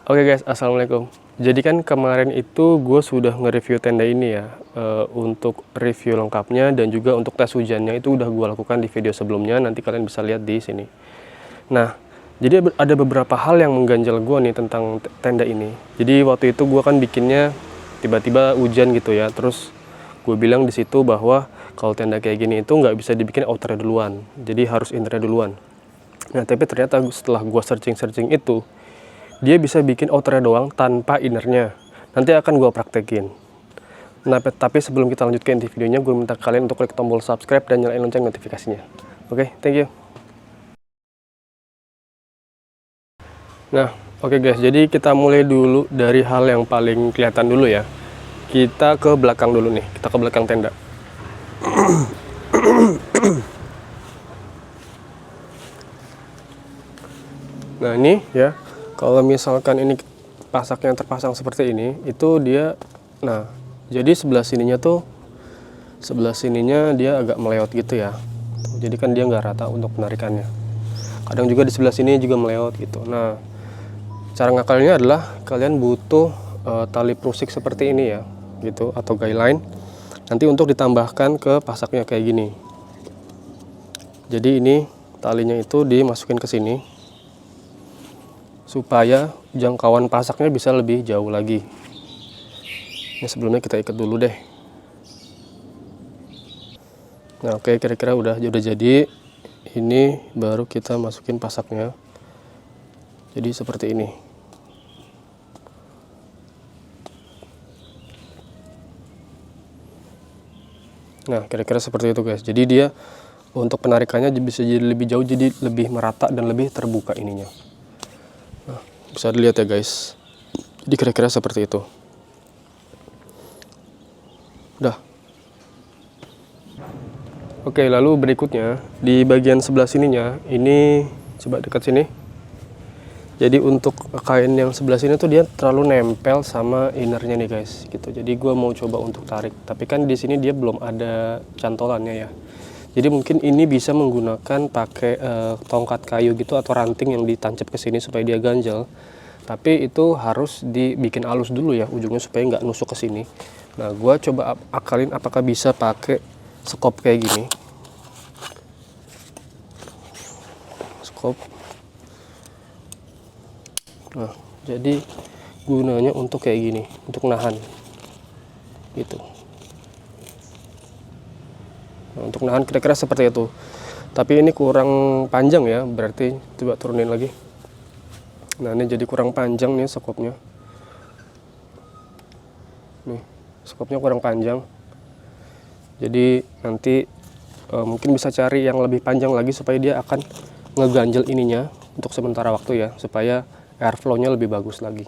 Oke guys, assalamualaikum. Jadi kan kemarin itu gue sudah nge-review tenda ini ya. Untuk review lengkapnya dan juga untuk tes hujannya itu udah gue lakukan di video sebelumnya. Nanti kalian bisa lihat di sini. Nah, jadi ada beberapa hal yang mengganjal gue nih tentang tenda ini. Jadi waktu itu gue kan bikinnya tiba-tiba hujan gitu ya. Terus gue bilang di situ bahwa kalau tenda kayak gini itu nggak bisa dibikin outernya duluan. Jadi harus innernya duluan. Nah, tapi ternyata setelah gue searching itu, dia bisa bikin outernya doang tanpa innernya. Nanti akan gue praktekin. Nah, tapi sebelum kita lanjut ke inti videonya, gue minta kalian untuk klik tombol subscribe dan nyalain lonceng notifikasinya. Oke, thank you. Nah, oke guys, jadi kita mulai dulu dari hal yang paling kelihatan dulu ya. Kita ke belakang dulu nih, kita ke belakang tenda. Nah ini ya, kalau misalkan ini pasaknya terpasang seperti ini, itu dia, nah jadi sebelah sininya dia agak meleot gitu ya. Jadi kan dia nggak rata untuk penarikannya. Kadang juga di sebelah sini juga meleot gitu. Nah, cara ngakalinnya adalah kalian butuh tali prusik seperti ini ya, gitu, atau guy line. Nanti untuk ditambahkan ke pasaknya kayak gini. Jadi ini talinya itu dimasukin ke sini supaya jangkauan pasaknya bisa lebih jauh lagi. Ini sebelumnya kita ikat dulu deh. Nah, oke, kira-kira udah jadi. Ini baru kita masukin pasaknya. Jadi seperti ini. Nah, kira-kira seperti itu guys. Jadi dia untuk penarikannya bisa jadi lebih jauh, jadi lebih merata dan lebih terbuka ininya. Nah, bisa dilihat ya guys. Jadi kira-kira seperti itu. Udah. Oke, lalu berikutnya di bagian sebelah sininya, ini coba dekat sini. Jadi untuk kain yang sebelah sini tuh dia terlalu nempel sama innernya nih guys, gitu. Jadi gue mau coba untuk tarik, tapi kan di sini dia belum ada cantolannya ya. Jadi mungkin ini bisa menggunakan pakai tongkat kayu gitu atau ranting yang ditancap ke sini supaya dia ganjal. Tapi itu harus dibikin halus dulu ya ujungnya supaya nggak nusuk ke sini. Nah, gue coba akalin apakah bisa pakai skop kayak gini. Skop. Nah, jadi gunanya untuk kayak gini, untuk nahan gitu. Nah, untuk nahan kira-kira seperti itu. Tapi ini kurang panjang ya, berarti coba turunin lagi. Nah, ini jadi kurang panjang nih skopnya. Nih, skopnya kurang panjang. Jadi nanti mungkin bisa cari yang lebih panjang lagi supaya dia akan ngeganjel ininya untuk sementara waktu ya, supaya airflow-nya lebih bagus lagi.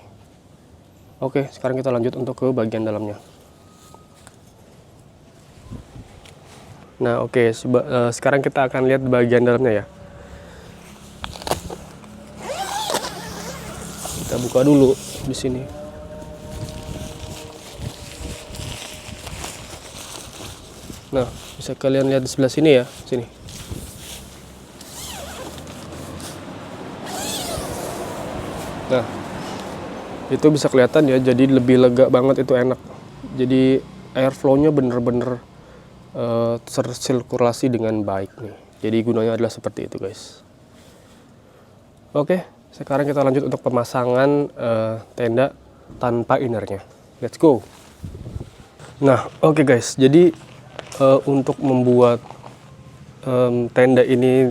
Oke, sekarang kita lanjut untuk ke bagian dalamnya. Nah, oke, sekarang kita akan lihat bagian dalamnya ya. Kita buka dulu di sini. Nah, bisa kalian lihat di sebelah sini ya, sini. Nah, itu bisa kelihatan ya, jadi lebih lega banget, itu enak. Jadi airflow-nya bener-bener tersirkulasi dengan baik nih. Jadi gunanya adalah seperti itu guys. Oke, sekarang kita lanjut untuk pemasangan tenda tanpa innernya. Let's go. Nah, oke guys, jadi untuk membuat tenda ini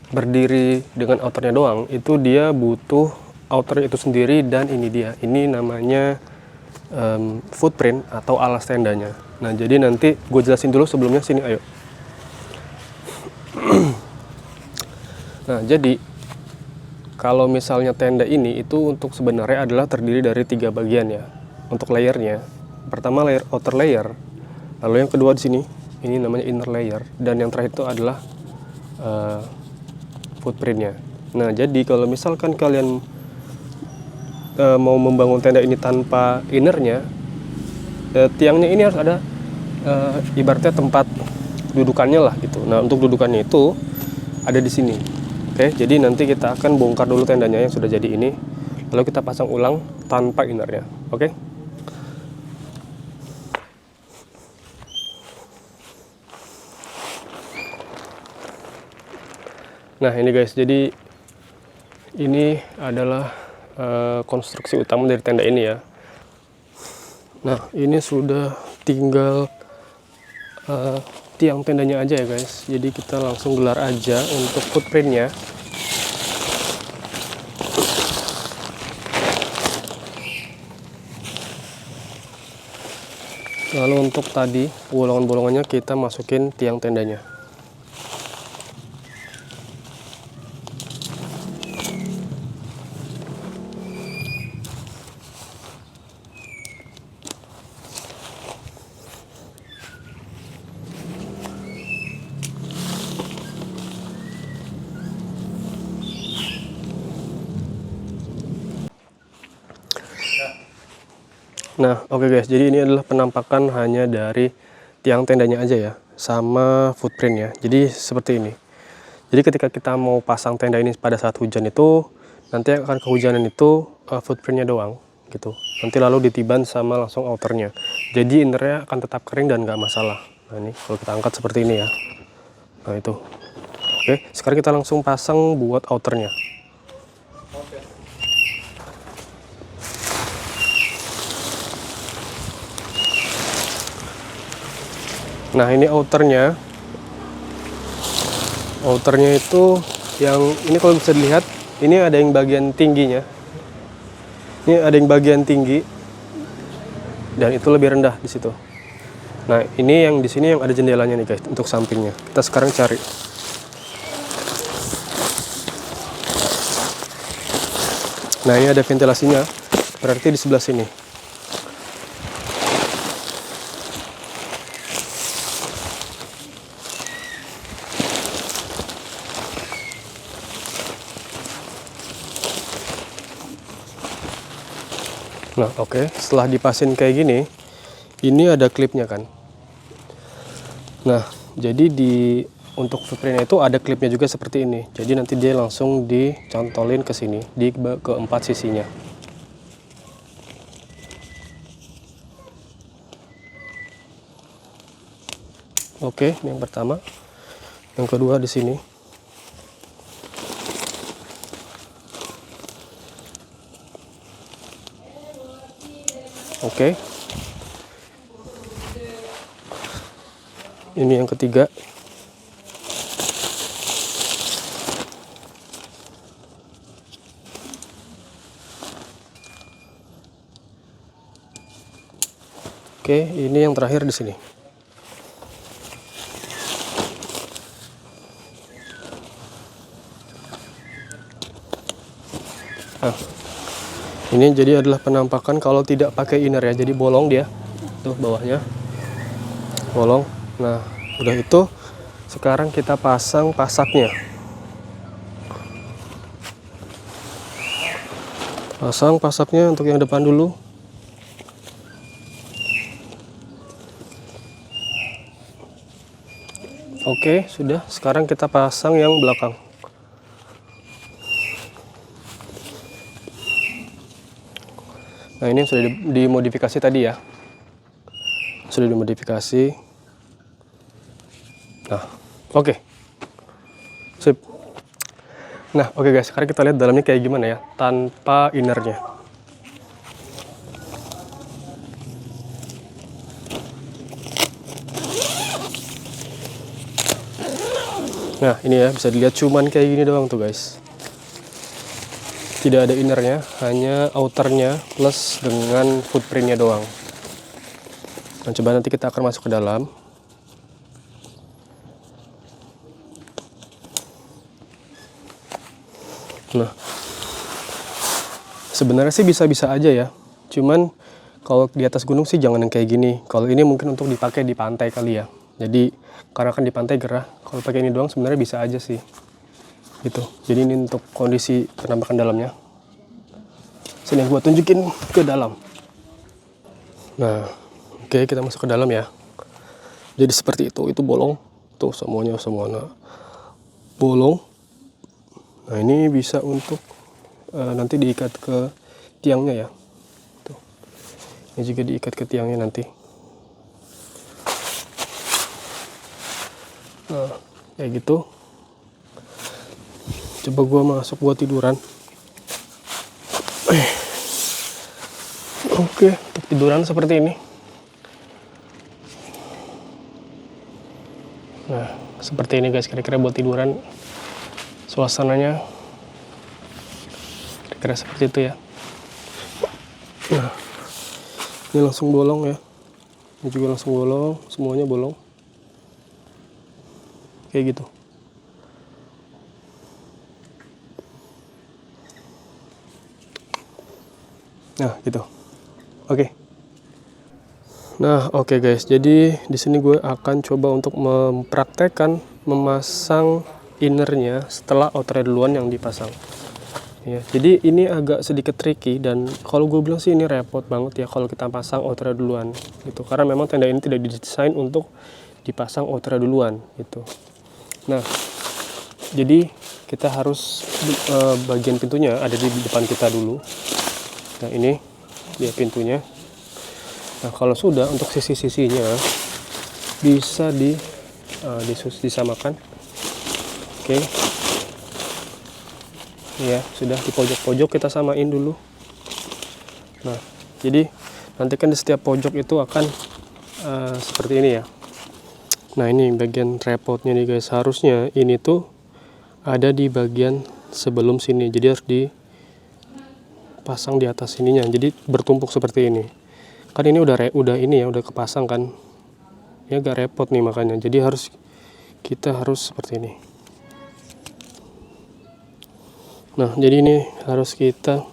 berdiri dengan outernya doang, itu dia butuh outer itu sendiri, dan ini dia, ini namanya footprint atau alas tendanya. Nah, jadi nanti gue jelasin dulu sebelumnya, sini ayo. Nah, jadi kalau misalnya tenda ini itu untuk sebenarnya adalah terdiri dari 3 bagian ya. Untuk layernya, pertama layer outer layer, lalu yang kedua di sini ini namanya inner layer, dan yang terakhir itu adalah footprintnya. Nah, jadi kalau misalkan kalian mau membangun tenda ini tanpa innernya, tiangnya ini harus ada ibaratnya tempat dudukannya lah gitu. Nah, untuk dudukannya itu ada di sini. Oke, jadi nanti kita akan bongkar dulu tendanya yang sudah jadi ini, lalu kita pasang ulang tanpa innernya. Oke. Nah ini guys, jadi ini adalah konstruksi utama dari tenda ini ya. Nah ini sudah tinggal tiang tendanya aja ya guys. Jadi kita langsung gelar aja untuk footprintnya. Lalu untuk tadi bolongan-bolongannya kita masukin tiang tendanya. Nah, oke guys, jadi ini adalah penampakan hanya dari tiang tendanya aja ya, sama footprintnya. Jadi seperti ini. Jadi ketika kita mau pasang tenda ini pada saat hujan itu, nanti akan kehujanan itu footprintnya doang, gitu. Nanti lalu ditiban sama langsung outernya. Jadi innernya akan tetap kering dan nggak masalah. Nah ini kalau kita angkat seperti ini ya. Nah itu. Oke, sekarang kita langsung pasang buat outernya. Nah ini outernya itu yang ini kalau bisa dilihat, ini ada yang bagian tingginya, ini ada yang bagian tinggi dan itu lebih rendah di situ. Nah ini yang di sini yang ada jendelanya nih guys untuk sampingnya. Kita sekarang cari. Nah ini ada ventilasinya, berarti di sebelah sini. Nah oke, setelah dipasin kayak gini, ini ada klipnya kan. Nah jadi untuk footprintnya itu ada klipnya juga seperti ini. Jadi nanti dia langsung dicantolin ke sini, di keempat sisinya. Oke, ini yang pertama. Yang kedua di sini. Oke. Ini yang ketiga. Oke, ini yang terakhir di sini. Nah, ini jadi adalah penampakan kalau tidak pakai inner ya. Jadi bolong dia. Tuh bawahnya. Bolong. Nah, udah itu sekarang kita pasang pasaknya. Pasang pasaknya untuk yang depan dulu. Oke, sudah. Sekarang kita pasang yang belakang. Nah, ini sudah dimodifikasi tadi ya. Sudah dimodifikasi. Nah, oke. Sip. Nah, oke guys, sekarang kita lihat dalamnya kayak gimana ya, tanpa innernya. Nah, ini ya, bisa dilihat cuman kayak gini doang tuh guys. Tidak ada innernya, hanya outernya plus dengan footprintnya doang. Nah, coba nanti kita akan masuk ke dalam. Nah, sebenarnya sih bisa-bisa aja ya. Cuman kalau di atas gunung sih jangan yang kayak gini. Kalau ini mungkin untuk dipakai di pantai kali ya. Jadi karena kan di pantai gerah. Kalau pakai ini doang sebenarnya bisa aja sih. Gitu. Jadi ini untuk kondisi penampakan dalamnya. Sini gua tunjukin ke dalam. Nah, oke, kita masuk ke dalam ya. Jadi seperti itu bolong. Tuh semuanya bolong. Nah ini bisa untuk nanti diikat ke tiangnya ya. Tuh. Ini juga diikat ke tiangnya nanti. Nah, kayak gitu. Coba gua masuk buat tiduran. Oke, untuk tiduran seperti ini. Nah, seperti ini guys, kira-kira buat tiduran suasananya kira-kira seperti itu ya. Nah, ini langsung bolong ya. Ini juga langsung bolong, semuanya bolong. Kayak gitu. Nah, gitu. Oke. Nah, oke guys. Jadi di sini gue akan coba untuk mempraktekkan memasang innernya setelah outernya duluan yang dipasang. Ya, jadi ini agak sedikit tricky dan kalau gue bilang sih ini repot banget ya kalau kita pasang outernya duluan gitu. Karena memang tenda ini tidak didesain untuk dipasang outernya duluan gitu. Nah, jadi kita harus bagian pintunya ada di depan kita dulu. Nah, ini dia pintunya. Nah, kalau sudah untuk sisi-sisinya bisa disamakan. Oke. Ya, sudah di pojok-pojok kita samain dulu. Nah, jadi nanti kan di setiap pojok itu akan seperti ini ya. Nah, ini bagian repotnya nih guys. Harusnya ini tuh ada di bagian sebelum sini. Jadi harus dipasang di atas sininya. Jadi bertumpuk seperti ini. Kan ini udah kepasang kan. Ini agak repot nih makanya. Jadi kita harus seperti ini. Nah, jadi ini harus kita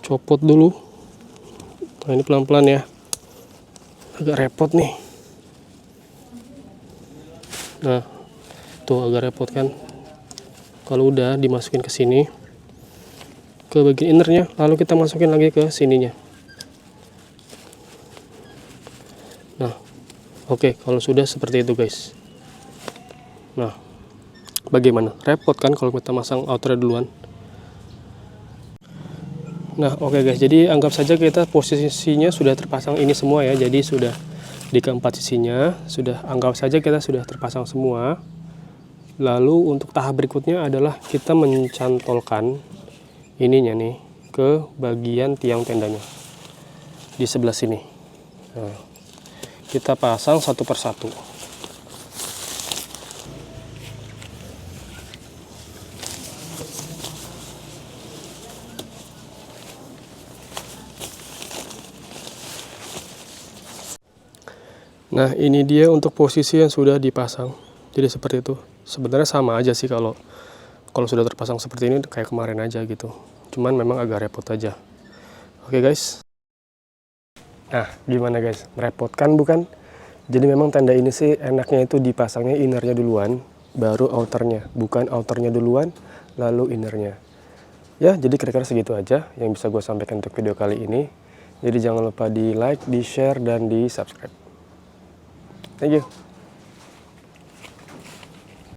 copot dulu. Nah, ini pelan-pelan ya. Agak repot nih. Nah, tuh agak repot kan. Kalau udah dimasukin ke sini, ke bagian innernya, lalu kita masukin lagi ke sininya. Nah, oke, kalau sudah seperti itu guys. Nah, bagaimana? Repot kan kalau kita masang outer duluan. Nah, oke guys, jadi anggap saja kita posisinya sudah terpasang ini semua ya. Jadi sudah di keempat sisinya, anggap saja kita sudah terpasang semua. Lalu untuk tahap berikutnya adalah kita mencantolkan ininya nih ke bagian tiang tendanya di sebelah sini. Nah, kita pasang satu persatu. Nah, ini dia untuk posisi yang sudah dipasang. Jadi seperti itu. Sebenarnya sama aja sih kalau sudah terpasang seperti ini kayak kemarin aja gitu. Cuman memang agak repot aja. Oke guys. Nah, gimana guys? Merepotkan bukan? Jadi memang tenda ini sih enaknya itu dipasangnya innernya duluan, baru outernya. Bukan outernya duluan, lalu innernya. Ya, jadi kira-kira segitu aja yang bisa gue sampaikan untuk video kali ini. Jadi jangan lupa di like, di share, dan di subscribe. Thank you.